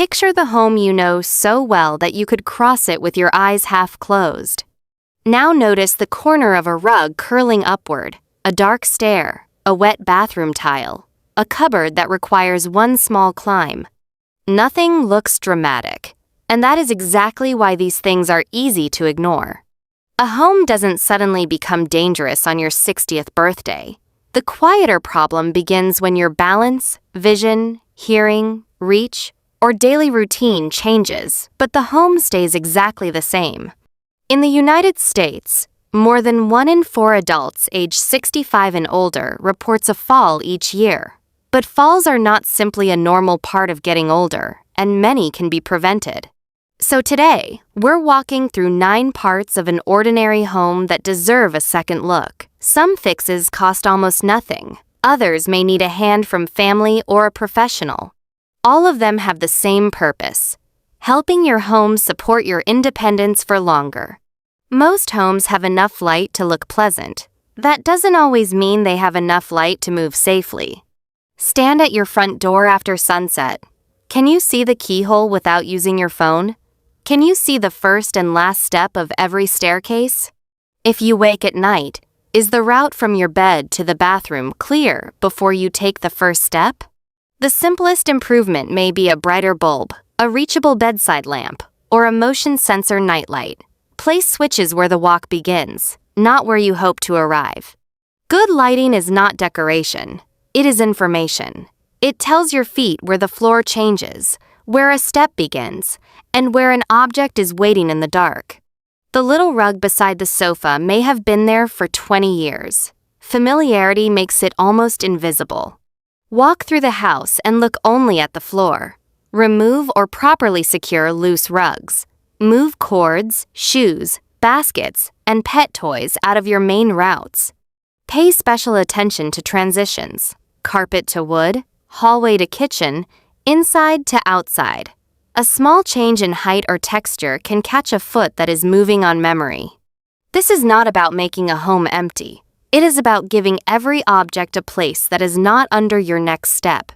Picture the home you know so well that you could cross it with your eyes half closed. Now notice the corner of a rug curling upward, a dark stair, a wet bathroom tile, a cupboard that requires one small climb. Nothing looks dramatic, and that is exactly why these things are easy to ignore. A home doesn't suddenly become dangerous on your 60th birthday. The quieter problem begins when your balance, vision, hearing, reach, or daily routine changes, but the home stays exactly the same. In the United States, more than 1 in 4 adults aged 65 and older reports a fall each year. But falls are not simply a normal part of getting older, and many can be prevented. So today, we're walking through 9 parts of an ordinary home that deserve a second look. Some fixes cost almost nothing. Others may need a hand from family or a professional. All of them have the same purpose: helping your home support your independence for longer. Most homes have enough light to look pleasant. That doesn't always mean they have enough light to move safely. Stand at your front door after sunset. Can you see the keyhole without using your phone? Can you see the first and last step of every staircase? If you wake at night, is the route from your bed to the bathroom clear before you take the first step? The simplest improvement may be a brighter bulb, a reachable bedside lamp, or a motion sensor nightlight. Place switches where the walk begins, not where you hope to arrive. Good lighting is not decoration. It is information. It tells your feet where the floor changes, where a step begins, and where an object is waiting in the dark. The little rug beside the sofa may have been there for 20 years. Familiarity makes it almost invisible. Walk through the house and look only at the floor. Remove or properly secure loose rugs. Move cords, shoes, baskets, and pet toys out of your main routes. Pay special attention to transitions. Carpet to wood, hallway to kitchen, inside to outside. A small change in height or texture can catch a foot that is moving on memory. This is not about making a home empty. It is about giving every object a place that is not under your next step.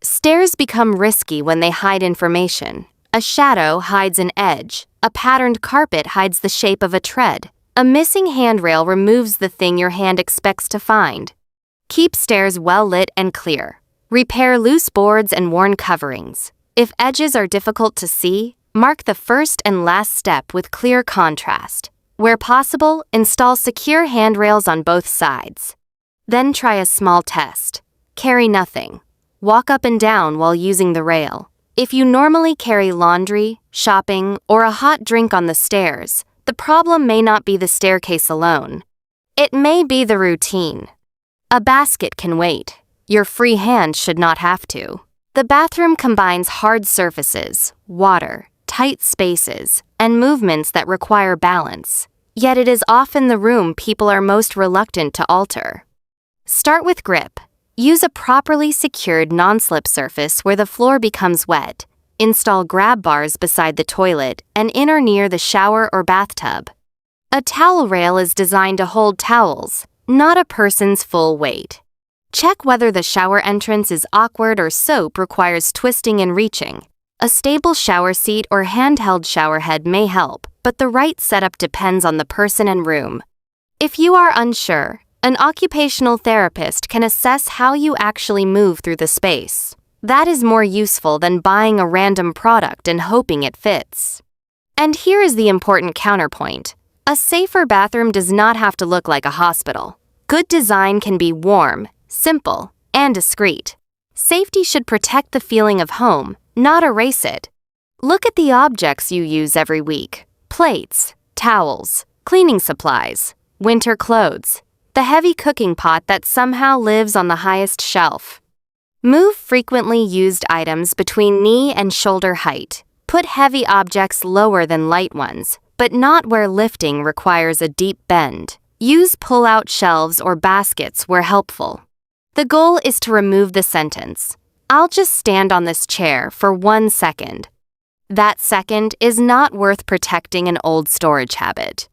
Stairs become risky when they hide information. A shadow hides an edge. A patterned carpet hides the shape of a tread. A missing handrail removes the thing your hand expects to find. Keep stairs well lit and clear. Repair loose boards and worn coverings. If edges are difficult to see, mark the first and last step with clear contrast. Where possible, install secure handrails on both sides. Then try a small test. Carry nothing. Walk up and down while using the rail. If you normally carry laundry, shopping, or a hot drink on the stairs, the problem may not be the staircase alone. It may be the routine. A basket can wait. Your free hand should not have to. The bathroom combines hard surfaces, water, tight spaces, and movements that require balance. Yet it is often the room people are most reluctant to alter. Start with grip. Use a properly secured non-slip surface where the floor becomes wet. Install grab bars beside the toilet and in or near the shower or bathtub. A towel rail is designed to hold towels, not a person's full weight. Check whether the shower entrance is awkward or soap requires twisting and reaching. A stable shower seat or handheld shower head may help, but the right setup depends on the person and room. If you are unsure, an occupational therapist can assess how you actually move through the space. That is more useful than buying a random product and hoping it fits. And here is the important counterpoint. A safer bathroom does not have to look like a hospital. Good design can be warm, simple, and discreet. Safety should protect the feeling of home, not erase it. Look at the objects you use every week. Plates, towels, cleaning supplies, winter clothes, the heavy cooking pot that somehow lives on the highest shelf. Move frequently used items between knee and shoulder height. Put heavy objects lower than light ones, but not where lifting requires a deep bend. Use pull-out shelves or baskets where helpful. The goal is to remove the sentence, "I'll just stand on this chair for 1 second." That second is not worth protecting an old storage habit.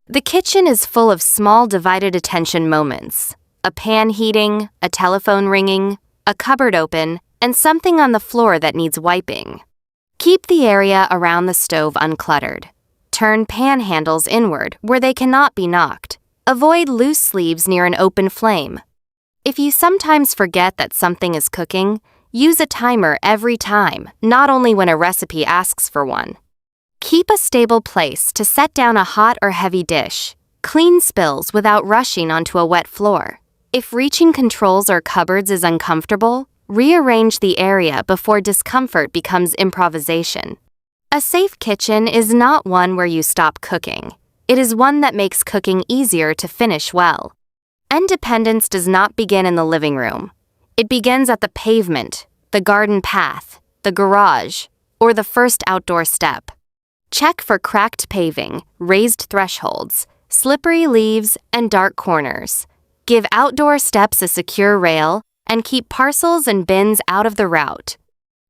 The kitchen is full of small divided attention moments. A pan heating, a telephone ringing, a cupboard open, and something on the floor that needs wiping. Keep the area around the stove uncluttered. Turn pan handles inward where they cannot be knocked. Avoid loose sleeves near an open flame. If you sometimes forget that something is cooking, use a timer every time, not only when a recipe asks for one. Keep a stable place to set down a hot or heavy dish. Clean spills without rushing onto a wet floor. If reaching controls or cupboards is uncomfortable, rearrange the area before discomfort becomes improvisation. A safe kitchen is not one where you stop cooking. It is one that makes cooking easier to finish well. Independence does not begin in the living room. It begins at the pavement, the garden path, the garage, or the first outdoor step. Check for cracked paving, raised thresholds, slippery leaves, and dark corners. Give outdoor steps a secure rail and keep parcels and bins out of the route.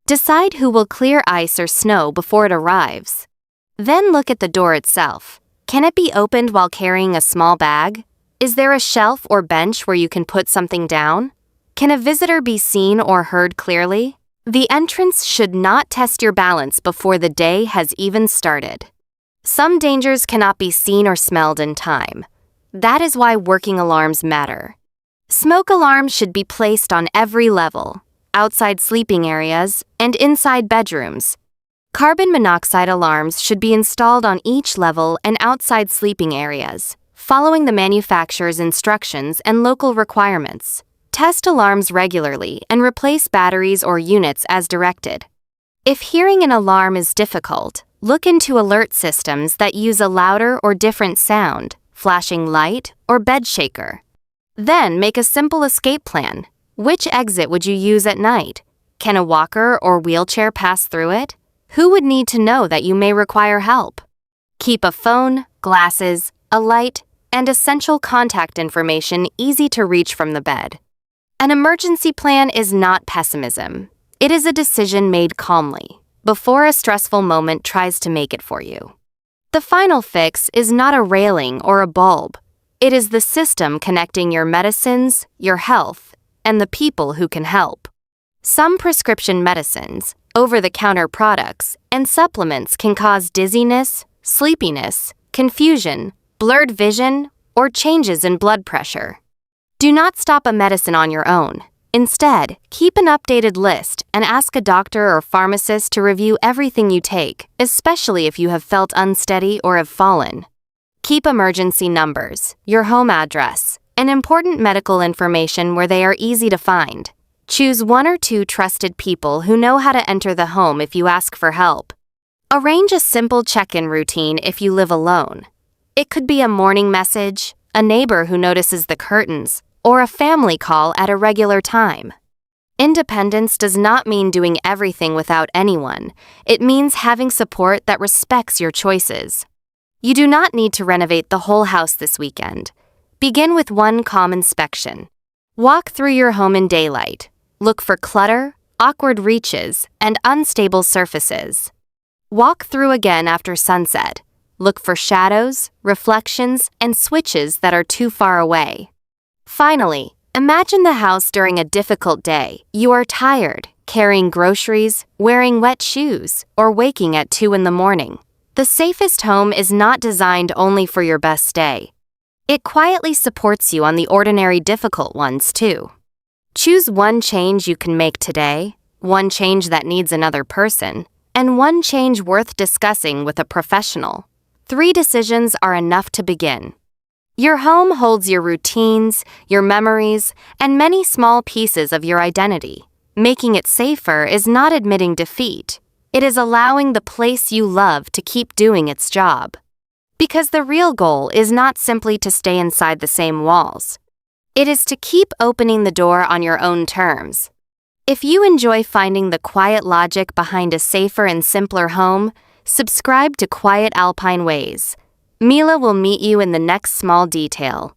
Decide who will clear ice or snow before it arrives. Then look at the door itself. Can it be opened while carrying a small bag? Is there a shelf or bench where you can put something down? Can a visitor be seen or heard clearly? The entrance should not test your balance before the day has even started. Some dangers cannot be seen or smelled in time. That is why working alarms matter. Smoke alarms should be placed on every level, outside sleeping areas, and inside bedrooms. Carbon monoxide alarms should be installed on each level and outside sleeping areas, following the manufacturer's instructions and local requirements. Test alarms regularly and replace batteries or units as directed. If hearing an alarm is difficult, look into alert systems that use a louder or different sound, flashing light, or bed shaker. Then make a simple escape plan. Which exit would you use at night? Can a walker or wheelchair pass through it? Who would need to know that you may require help? Keep a phone, glasses, a light, and essential contact information easy to reach from the bed. An emergency plan is not pessimism. It is a decision made calmly, before a stressful moment tries to make it for you. The final fix is not a railing or a bulb. It is the system connecting your medicines, your health, and the people who can help. Some prescription medicines, over-the-counter products, and supplements can cause dizziness, sleepiness, confusion, blurred vision, or changes in blood pressure. Do not stop a medicine on your own. Instead, keep an updated list and ask a doctor or pharmacist to review everything you take, especially if you have felt unsteady or have fallen. Keep emergency numbers, your home address, and important medical information where they are easy to find. Choose 1 or 2 trusted people who know how to enter the home if you ask for help. Arrange a simple check-in routine if you live alone. It could be a morning message, a neighbor who notices the curtains, or a family call at a regular time. Independence does not mean doing everything without anyone. It means having support that respects your choices. You do not need to renovate the whole house this weekend. Begin with one calm inspection. Walk through your home in daylight. Look for clutter, awkward reaches, and unstable surfaces. Walk through again after sunset. Look for shadows, reflections, and switches that are too far away. Finally, imagine the house during a difficult day. You are tired, carrying groceries, wearing wet shoes, or waking at 2 in the morning. The safest home is not designed only for your best day. It quietly supports you on the ordinary difficult ones, too. Choose one change you can make today, one change that needs another person, and one change worth discussing with a professional. 3 decisions are enough to begin. Your home holds your routines, your memories, and many small pieces of your identity. Making it safer is not admitting defeat. It is allowing the place you love to keep doing its job. Because the real goal is not simply to stay inside the same walls. It is to keep opening the door on your own terms. If you enjoy finding the quiet logic behind a safer and simpler home, subscribe to Quiet Alpine Ways. Mila will meet you in the next small detail.